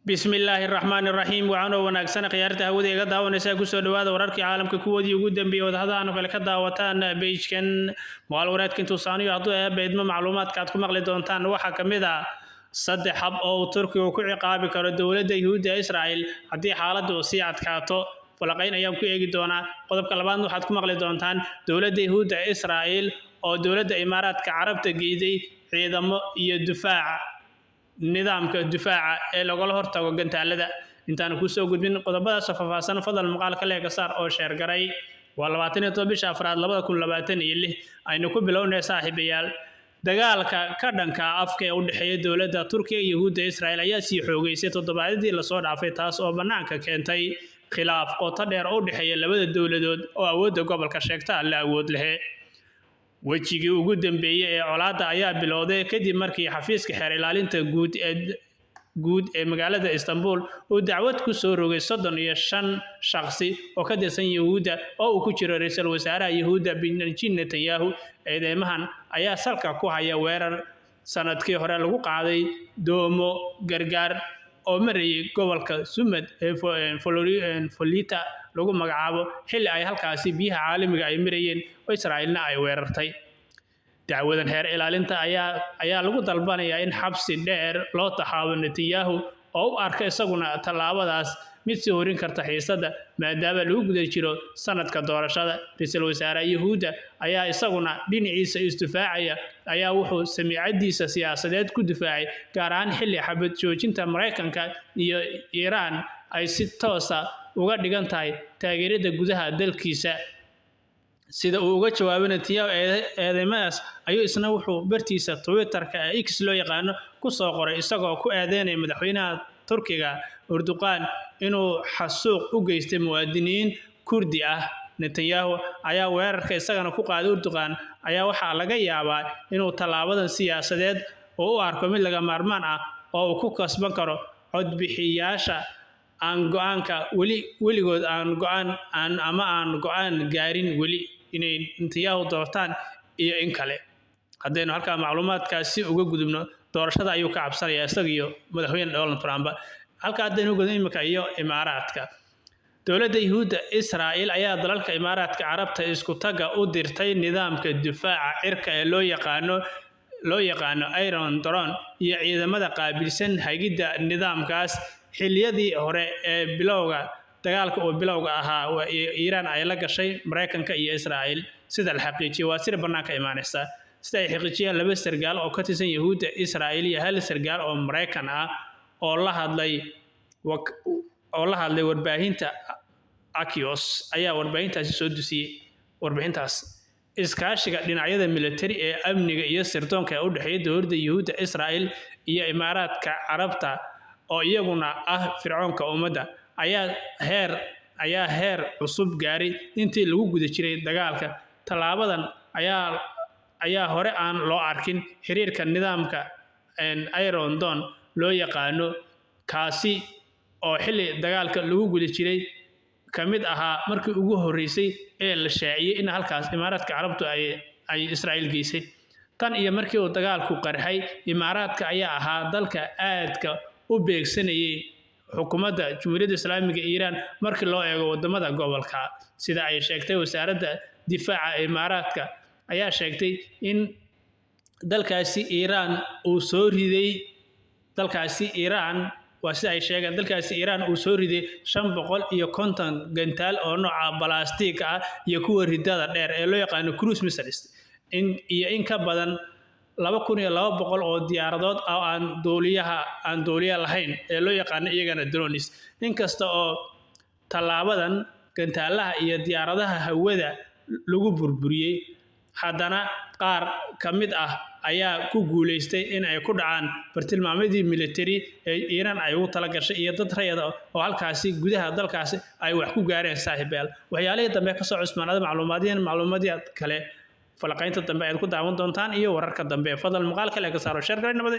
بسم الله الرحمن الرحيم وعنو وناكسن قيارته هودي iga daawanaysa ku soo dhawaada wararkii caalamka kuwoodii ugu dambeeyay wadahadaan kale ka daawataan page-kan maal wareedka intuu saaniyo haduu ay beedmo macluumaadka aad ku maqli doontaan waxa kamid ah saddex hab oo Turkiga ku ciqaabi karo dawladda Yahuudda Israa'iil hadii xaaladdu sii adkaato falaqayn ayaan ku eegi doonaa qodobka labaad waxaad ku maqli doontaan dawladda Yahuudda Israa'iil oo dawladda Imaaraadka Carabta geeday ciidamo iyo difaac nidaamka difaaca ee laga hortago gantaalada intaan ku soo gudbin qodobada safafaasan fadal maqaalka leega saar oo sheer garay waa 27 bisha Afraad 2026 aynu ku bilownay saaxiibayaal dagaalka ka dhanka afka ee u dhaxeeya dawladda Turkiga iyo Yahuudda Israa'iil ayaa sii xoogaysay toddobaadkii la soo dhaafay taas oo banaanka keentay khilaaf qoto dheer u dhaxeeya labada dawladood oo awoodda gobolka sheegta la awood leh wajigii ugu dambeeyay ee colaadda ayaa bilowday kadib markii xafiiska xeer ilaalinta guud ee magaalada Istanbul uu dacwad ku soo rogay 35 shakhsi oo ka tirsan Yahuudda oo uu ku jiro ra'iisul wasaaraha Yahuudda Benjamin Netanyahu eedeymahan ayaa salka ku haya weerar sanadkii hore lagu qaaday doomo gargaar oo marayay gobolka Sumad ee Florida lagu magacaabo xilli ay halkaasi biyaha caalamiga ay marayeen oo Israa'iilna ay weerartay dacwadan heer ilaalinta ayaa lagu dalbanayaa in xabsi dheer loo taxaabo Netanyahu oo u arkay isaguna tallaabadaas mid sii horin karta xiisadda maadaama lagu guda jiro sanadka doorashada ra'iisul wasaaraha Yahuudda ayaa isaguna dhinaciisa istifaacaya ayaa wuxuu samiicadiisa siyaasadeed ku difaacay gaar ahaan xilli xabad joojinta Mareykanka iyo Iiraan ay si toos ah uga dhigan tahay taageerada gudaha dalkiisa sida uu uga jawaabay Netanyahu eedeymaas ayuu isna wuxuu bartiisa Twitter-ka X loo yaqaan ku soo qoray isagoo ku eedeynaya madaxweynaha Turkiga Erdogan inuu xasuuq u geystay muwaadiniin Kurdi ah Netanyahu ayaa weerarka isagana ku qaaday Erdogan ayaa waxa laga yaabaa inuu tallaabadan siyaasadeed oo u arko mid laga maarmaan ah oo uu ku kasban karo codbixiyaasha aan go'aanka weligood aan go'aan gaarin weli inay Netanyahu doortaan iyo in kale haddaynu halka macluumaadkaasi uga gudubno doorashada ayuu ka cabsanayaa isaga iyo madaxweyne Donald Trump halka haddaynu gudubno imika iyo Imaaraadka dawladda Yahuudda Israa'iil ayaa dalalka Imaaraadka Carabta isku taga u dirtay nidaamka difaaca cirka ee loo yaqaano Iron Drone iyo ciidamada qaabilsan hagidda nidaamkaas xilliyadii hore ee bilowga dagaalka oo bilowga ahaa Iiraan ay la gashay Mareykanka iyo Israa'iil sida la xaqiijiyay waa sir banaanka imaanaysa sida ay xaqiijiyeen laba sargaal oo ka tirsan Yahuudda Israa'iil iyo hal sargaal oo Mareykan ah oo la hadlay warbaahinta Axios ayaa warbaahintaasi soo dusiyay warbixintaas iskaashiga dhinacyada military ee amniga iyo sirdoonka ee u dhaxeeya dawladda Yahuudda Israa'iil iyo Imaaraadka Carabta oo iyaguna ah fircoonka ummadda ayaa heer cusub gaaray intii lagu guda jiray dagaalka tallaabadan ayaa hore aan loo arkin xiriirka nidaamka Iron Dome loo yaqaano kaasi oo xilli dagaalka lagu guda jiray kamid ahaa markii ugu horeysay ee la shaaciyay in halkaas Imaaraadka Carabtu ay Israa'iil geysay tan iyo markii uu dagaalku qarxay Imaaraadka ayaa ahaa dalka aadka u beegsanayay xukuumadda Jamhuuriyadda Islaamiga Iiraan markii loo eego wadamada gobolka sida ay sheegtay wasaaradda difaaca Imaaraadka ayaa sheegtay in dalkaasi Iiraan uu soo riday $550 gantaal oo nooca balaastig ah iyo kuwa ridada dheer ee loo yaqaan cruise missiles in ka badan 2200 oo diyaaradood oo aan duuliyaha lahayn ee loo yaqaan iyagana drones inkasta oo tallaabadan gantaalaha iyo diyaaradaha hawada lagu burburiyay haddana qaar kamid ah ayaa ku guuleystay in ay ku dhacaan bartilmaameedii military ee Iiraan ay ugu tala gashay iyo dad rayid oo halkaasi gudaha dalkaasi ay wax ku gaareen saaxiibayaal waxyaalihii dambe ka soo cusmaanada macluumaadiyad kale falaqaynta dambe aad ku daawan doontaan iyo wararka dambe fadal maqaalka leega saaro share garay nabad